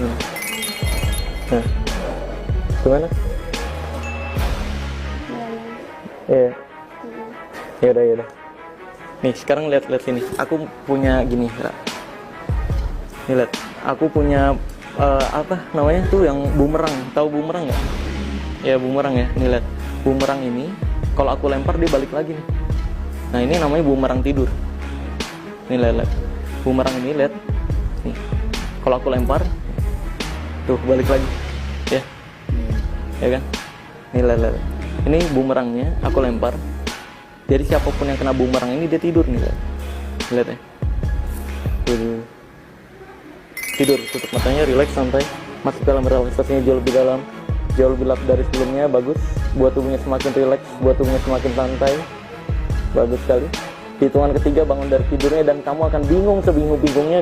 Nah, gimana? Iya. Ya udah. Nih sekarang lihat sini. Aku punya gini. Nih lihat. Aku punya apa namanya tuh yang bumerang. Tahu bumerang nggak? Ya bumerang ya. Nih lihat. Bumerang ini kalau aku lempar dia balik lagi nih. Nah ini namanya bumerang tidur. Nih lihat. Bumerang ini lihat. Nih. Kalau aku lempar, tuh balik lagi. Ya. Ya kan? Nih lihat. Ini bumerangnya aku lempar. Jadi siapapun yang kena bumerang ini dia tidur nih, lihat ya. Tidur, tutup matanya, relax sampai masuk dalam relaksasinya jauh lebih dalam, jauh lebih lap dari sebelumnya. Bagus, buat tubuhnya semakin relax, buat tubuhnya semakin santai. Bagus sekali. Hitungan ketiga bangun dari tidurnya dan kamu akan bingung sebingung-bingungnya